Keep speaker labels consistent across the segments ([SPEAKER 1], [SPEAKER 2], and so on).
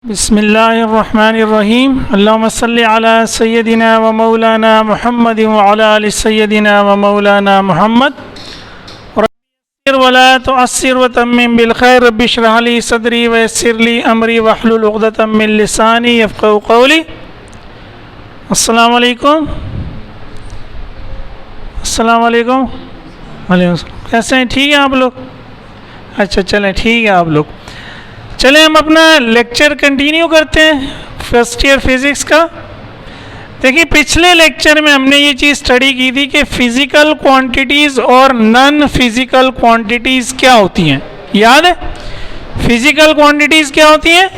[SPEAKER 1] बिस्मिल्लाहिर्रहमानिर्रहीम अल्लाहुम्मा सल्लि अला सय्यदिना व मौलाना मुहम्मद व अला आलि सय्यदिना व मौलाना मुहम्मद रब्बिर व ला तुअस्सिर व तम्मिम बिल खैर रब्बि इश्रह ली सदरी व यस्सिर ली अमरी वहलुल उक़दतम मिन लिसानी यफ़क़हू क़ौली। अस्सलामु अलैकुम। अस्सलामु अलैकुम। वालेकुम अस्सलाम। कैसे हैं? ठीक हैं आप लोग? अच्छा चलें, ठीक है आप लोग। चलें हम अपना लेक्चर कंटिन्यू करते हैं फर्स्ट ईयर फिज़िक्स का। देखिए पिछले लेक्चर में हमने ये चीज़ स्टडी की थी कि फ़िज़िकल क्वांटिटीज़ और नॉन फिज़िकल क्वांटिटीज़ क्या होती हैं। याद है? फ़िज़िकल क्वांटिटीज़ क्या होती हैं?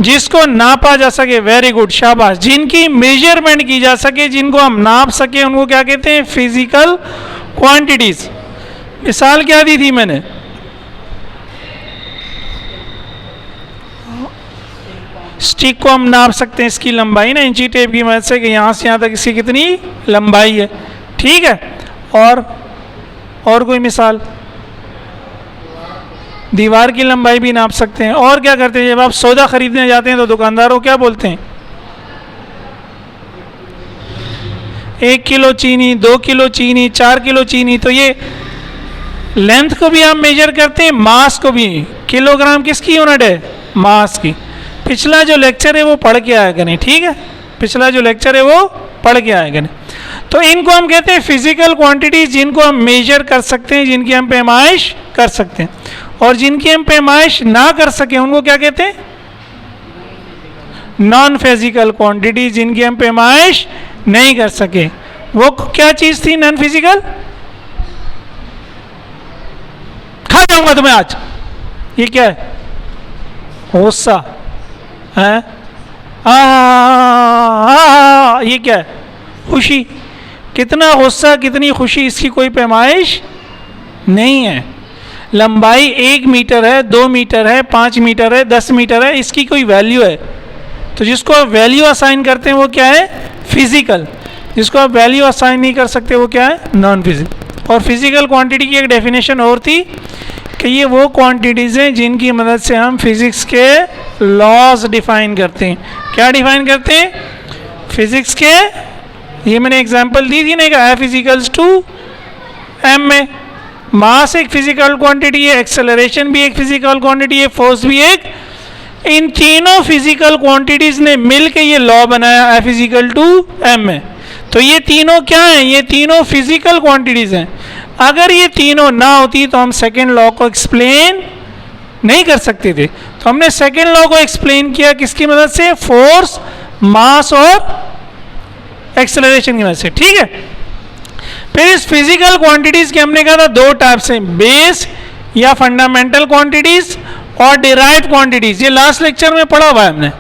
[SPEAKER 1] जिसको नापा जा सके। वेरी गुड, शाबाश। जिनकी मेजरमेंट की जा सके, जिनको हम नाप सके, उनको क्या कहते हैं? Physical quantities. मिसाल क्या दी थी मैंने? स्टिक को हम नाप सकते हैं, इसकी लंबाई ना, इंची टेप की मदद से कि यहाँ से यहाँ तक इसकी कितनी लंबाई है। ठीक है। और कोई मिसाल? दीवार की लंबाई भी नाप सकते हैं। और क्या करते हैं? जब आप सौदा खरीदने जाते हैं तो दुकानदारों क्या बोलते हैं? 1 किलो चीनी, 2 किलो चीनी, 4 किलो चीनी। तो ये लेंथ को भी आप मेजर करते हैं, मास को भी। किलोग्राम किसकी यूनिट है? मास की। पिछला जो लेक्चर है वो पढ़ के आया करें, ठीक है? पिछला जो लेक्चर है वो पढ़ के आया करें। तो इनको हम कहते हैं फिजिकल क्वांटिटीज, जिनको हम मेजर कर सकते हैं, जिनकी हम पैमाइश कर सकते हैं। और जिनकी हम पैमाइश ना कर सकें उनको क्या कहते हैं? नॉन फिजिकल क्वांटिटीज, जिनकी हम पैमाइश नहीं कर सके। वो क्या चीज़ थी नॉन फिजिकल? खा जाऊंगा तुम्हें आज। ये क्या है? गुस्सा है। ये क्या है? खुशी। कितना गुस्सा, कितनी खुशी, इसकी कोई पैमाइश नहीं है। लंबाई 1 मीटर है, 2 मीटर है, 5 मीटर है, 10 मीटर है, इसकी कोई वैल्यू है। तो जिसको आप वैल्यू असाइन करते हैं वो क्या है? फिजिकल। जिसको आप वैल्यू असाइन नहीं कर सकते वो क्या है? Non physical. और फिजिकल क्वांटिटी की एक डेफिनेशन और थी कि ये वो क्वांटिटीज़ हैं जिनकी मदद से हम फिज़िक्स के लॉज डिफ़ाइन करते हैं। क्या डिफ़ाइन करते हैं? फिज़िक्स के। ये मैंने एग्जांपल दी थी ना, F इजिकल्स टू m में। मास एक फिजिकल क्वांटिटी है, एक्सेलरेशन भी एक फिजिकल क्वांटिटी है, फोर्स भी एक। इन तीनों फिजिकल क्वांटिटीज़ ने मिल के ये लॉ बनाया F इजिकल टू m में। तो ये तीनों क्या हैं? ये तीनों फिजिकल क्वांटिटीज़ हैं। अगर ये तीनों ना होती तो हम सेकेंड लॉ को एक्सप्लेन नहीं कर सकते थे। तो हमने सेकेंड लॉ को एक्सप्लेन किया किसकी मदद से? फोर्स, मास और एक्सेलरेशन की मदद से। ठीक है। फिर इस फिजिकल क्वांटिटीज़ के हमने कहा था 2 टाइप्स हैं, बेस या फंडामेंटल क्वांटिटीज़ और डिराइव्ड क्वांटिटीज़। ये लास्ट लेक्चर में पढ़ा हुआ है हमने।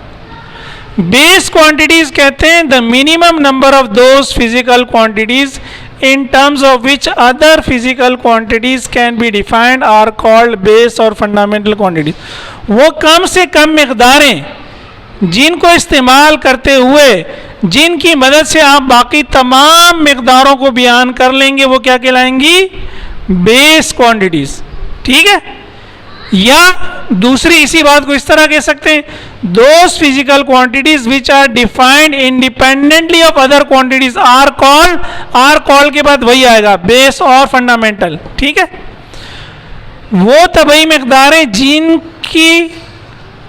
[SPEAKER 1] बेस क्वांटिटीज़ कहते हैं the minimum number of those physical quantities in terms of which other physical quantities can be defined are called base और fundamental quantities। वो कम से कम मिक़दारें जिनको इस्तेमाल करते हुए, जिनकी मदद से आप बाकी तमाम मिक़दारों को बयान कर लेंगे, वो क्या कहलाएंगी? Base quantities. ठीक है। या दूसरी इसी बात को इस तरह कह सकते हैं, those physical quantities which are defined independently of other quantities are called के बाद वही आएगा, बेस और फंडामेंटल। ठीक है। वो तबई मिक़दारें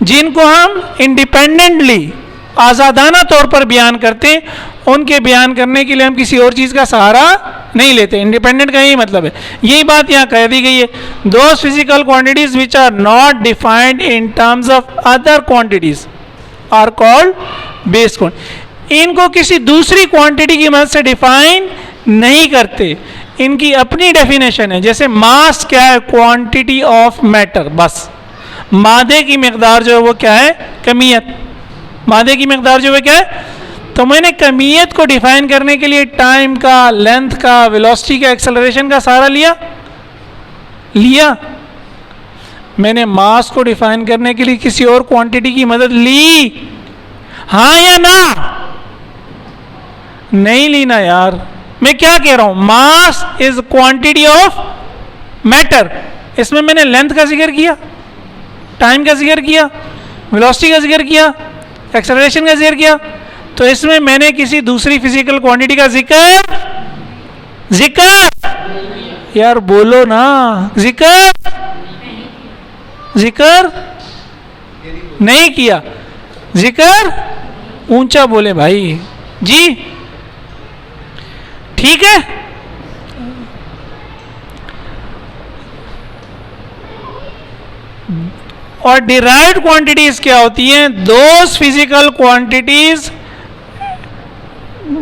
[SPEAKER 1] जिनको हम इंडिपेंडेंटली, आज़ादाना तौर पर बयान करते हैं, उनके बयान करने के लिए हम किसी और चीज़ का सहारा नहीं लेते। इंडिपेंडेंट का यही मतलब है। यही बात यहाँ कह दी गई है। Those physical quantities which are not defined in terms of other quantities are called base quantity. इनको किसी दूसरी क्वांटिटी की मदद से डिफाइन नहीं करते, इनकी अपनी डेफिनेशन है। जैसे मास क्या है? Quantity of matter. बस मादे की मिकदार जो है वो क्या है? कमियत। मादे की मिकदार जो है क्या है? तो मैंने कमियत को डिफाइन करने के लिए टाइम का, लेंथ का, वेलोसिटी का, एक्सेलरेशन का सहारा लिया। मैंने मास को डिफाइन करने के लिए किसी और क्वांटिटी की मदद ली? हाँ या ना? नहीं ली ना यार। मैं क्या कह रहा हूं? Mass is quantity of matter. इसमें मैंने लेंथ का जिक्र किया, टाइम का जिक्र किया, वेलोसिटी का जिक्र किया, एक्सेलरेशन का जिक्र किया, तो इसमें मैंने किसी दूसरी फिजिकल क्वांटिटी का जिक्र यार बोलो ना, जिक्र नहीं किया। जिक्र ऊंचा बोले भाई जी, ठीक है। और डिराइव्ड क्वांटिटीज क्या होती हैं? Those physical quantities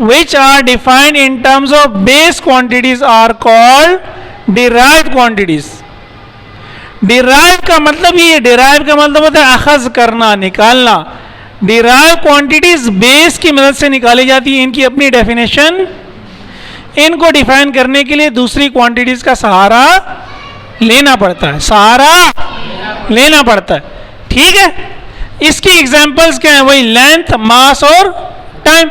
[SPEAKER 1] which are defined in terms of base quantities are called derived quantities. derived का मतलब ये, derived का मतलब होता है अखज करना, निकालना। derived quantities बेस की मदद से निकाली जाती है, इनकी अपनी डेफिनेशन, इनको डिफाइन करने के लिए दूसरी क्वांटिटीज का सहारा लेना पड़ता है, लेना पड़ता है, ठीक है। इसकी एग्जांपल्स क्या है? वही लेंथ, मास और टाइम।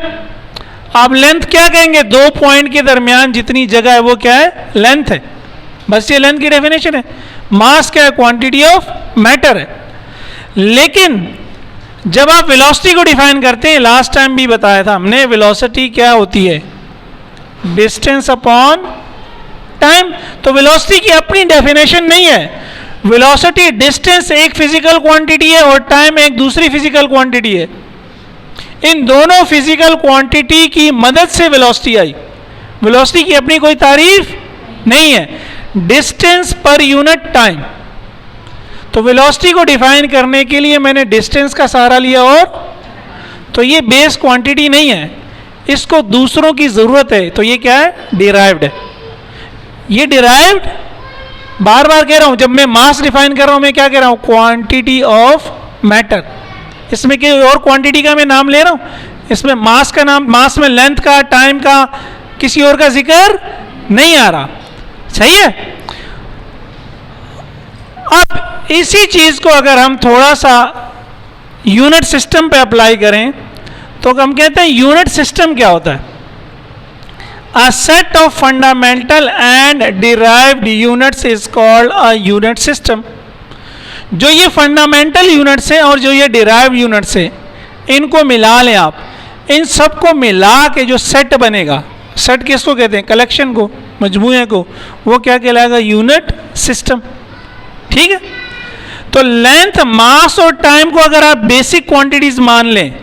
[SPEAKER 1] आप लेंथ क्या कहेंगे? दो पॉइंट के दरमियान जितनी जगह है वो क्या है? लेंथ है, बस ये लेंथ की डेफिनेशन है। मास क्या है? क्वांटिटी ऑफ मैटर है। लेकिन जब आप वेलोसिटी को डिफाइन करते हैं, लास्ट टाइम भी बताया था हमने, वेलोसिटी क्या होती है? Distance upon time. तो वेलोसिटी की अपनी डेफिनेशन नहीं है। वेलोसिटी, डिस्टेंस एक फिजिकल क्वांटिटी है और टाइम एक दूसरी फिजिकल क्वांटिटी है। इन दोनों फिजिकल क्वांटिटी की मदद से वेलोसिटी आई। वेलोसिटी की अपनी कोई तारीफ नहीं है। Distance per unit time. तो वेलोसिटी को डिफाइन करने के लिए मैंने डिस्टेंस का सहारा लिया, और तो ये बेस क्वांटिटी नहीं है, इसको दूसरों की जरूरत है, तो ये क्या है? डिराइव्ड है। ये डिराइव्ड, बार बार कह रहा हूं, जब मैं मास डिफाइन कर रहा हूं, मैं क्या कह रहा हूं? Quantity of matter. इसमें कोई और क्वांटिटी का मैं नाम ले रहा हूं, इसमें मास का नाम, मास में लेंथ का, टाइम का, किसी और का जिक्र नहीं आ रहा, सही है। अब इसी चीज को अगर हम थोड़ा सा यूनिट सिस्टम पे अप्लाई करें, तो हम कहते हैं यूनिट सिस्टम क्या होता है? A set of fundamental and derived units is called a unit system. जो ये फंडामेंटल यूनिट्स हैं और जो ये डिराइव्ड यूनिट्स हैं, इनको मिला लें आप, इन सबको मिला के जो सेट बनेगा, सेट किसको कहते हैं? कलेक्शन को, मजमूए को, वो क्या कहलाएगा? यूनिट सिस्टम, ठीक है। तो लेंथ, मास और टाइम को अगर आप बेसिक क्वांटिटीज मान लें,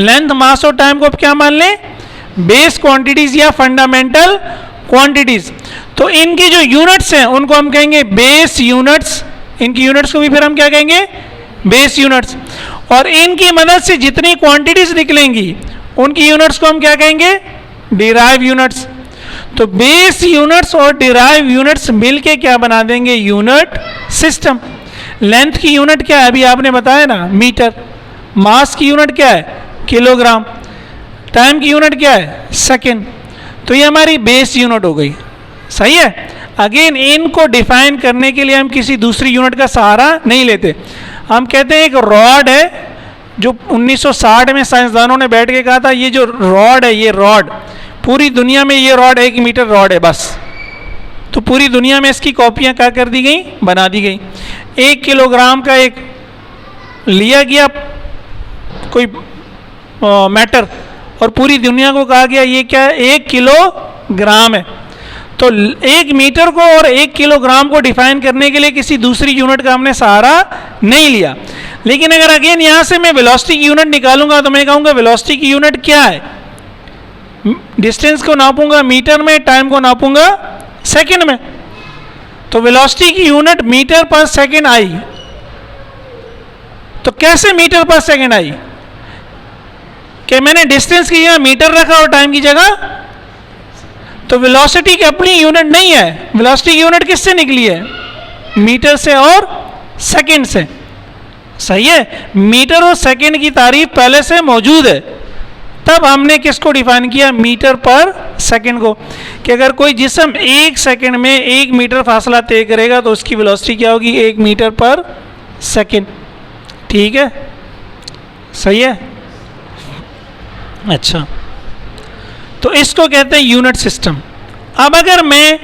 [SPEAKER 1] लेंथ, मास और टाइम को आप क्या मान लें? बेस क्वांटिटीज या फंडामेंटल क्वांटिटीज। तो इनकी जो यूनिट्स हैं उनको हम कहेंगे बेस यूनिट्स। इनकी यूनिट्स को भी फिर हम क्या कहेंगे? Base units. और इनकी मदद से जितनी क्वांटिटीज निकलेंगी उनकी यूनिट्स को हम क्या कहेंगे? Derive units. तो बेस यूनिट्स और डिराइव यूनिट्स मिलके क्या बना देंगे? Unit system. लेंथ की यूनिट क्या है? अभी आपने बताया ना, मीटर। मास की यूनिट क्या है? किलोग्राम। टाइम की यूनिट क्या है? सेकेंड। तो ये हमारी बेस यूनिट हो गई, सही है। अगेन इनको डिफाइन करने के लिए हम किसी दूसरी यूनिट का सहारा नहीं लेते। हम कहते हैं एक रॉड है, जो 1960 में साइंसदानों ने बैठ के कहा था, ये जो रॉड है, ये रॉड पूरी दुनिया में, ये रॉड 1 मीटर रॉड है बस। तो पूरी दुनिया में इसकी कॉपियां क्या कर दी गई? बना दी गई। 1 किलोग्राम का एक लिया गया कोई मैटर, और पूरी दुनिया को कहा गया ये क्या है? 1 किलोग्राम है। तो 1 मीटर को और 1 किलोग्राम को डिफाइन करने के लिए किसी दूसरी यूनिट का हमने सहारा नहीं लिया। लेकिन अगर अगेन यहां से मैं वेलोसिटी की यूनिट निकालूंगा, तो मैं कहूंगा वेलोसिटी की यूनिट क्या है? डिस्टेंस को नापूंगा मीटर में, टाइम को नापूंगा सेकंड में। तो वेलोसिटी की यूनिट मीटर पर सेकंड आई। तो कैसे मीटर पर सेकंड आई? कि मैंने डिस्टेंस की जगह मीटर रखा और टाइम की जगह। तो वेलोसिटी की अपनी यूनिट नहीं है। वेलोसिटी की यूनिट किससे निकली है? मीटर से और सेकंड से, सही है। मीटर और सेकंड की तारीफ पहले से मौजूद है, तब हमने किसको डिफाइन किया? मीटर पर सेकंड को। कि अगर कोई जिस्म 1 सेकंड में 1 मीटर फासला तय करेगा तो उसकी वेलोसिटी क्या होगी? 1 मीटर पर सेकंड, ठीक है, सही है। अच्छा, तो इसको कहते हैं यूनिट सिस्टम। अब अगर मैं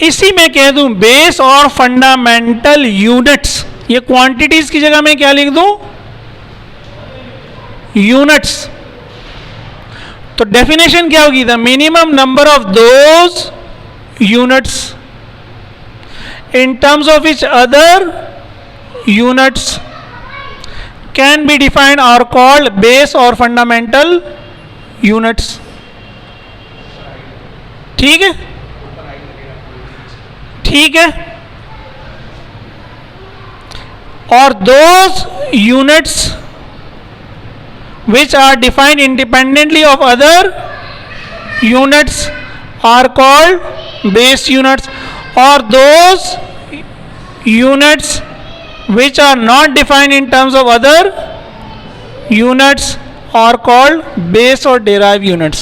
[SPEAKER 1] इसी में कह दूं बेस और फंडामेंटल यूनिट्स, ये क्वांटिटीज की जगह मैं क्या लिख दूं? यूनिट्स। तो डेफिनेशन क्या होगी? The minimum number of those units in terms of each other units can be defined or called base or fundamental units. ठीक है, ठीक है। और those units which are defined independently of other units are called base units. Or those units which are not defined in terms of other units are called base or derived units,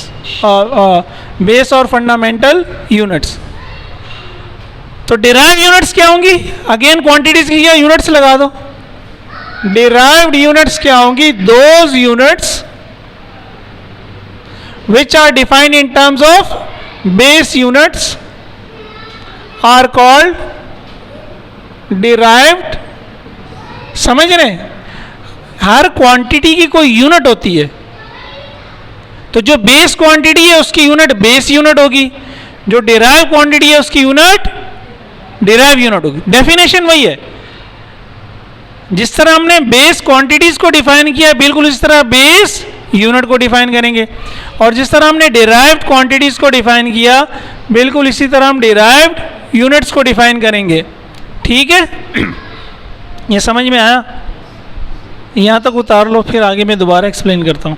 [SPEAKER 1] base or fundamental units. तो derived units क्या होंगी? Again quantities की units लगा दो। derived units क्या होंगी? those units which are defined in terms of base units are called derived। समझ रहे हैं? हर क्वांटिटी की कोई यूनिट होती है, तो जो बेस क्वांटिटी है उसकी यूनिट बेस यूनिट होगी, जो डिराइव क्वांटिटी है उसकी यूनिट डिराइव यूनिट होगी। डेफिनेशन वही है। जिस तरह हमने बेस क्वांटिटीज को डिफाइन किया बिल्कुल इस तरह बेस यूनिट को डिफाइन करेंगे, और जिस तरह हमने डिराइव्ड क्वांटिटीज को डिफाइन किया बिल्कुल इसी तरह हम डिराइव्ड यूनिट्स को डिफाइन करेंगे। ठीक है, ये समझ में आया? यहाँ तक उतार लो, फिर आगे मैं दोबारा एक्सप्लेन करता हूँ।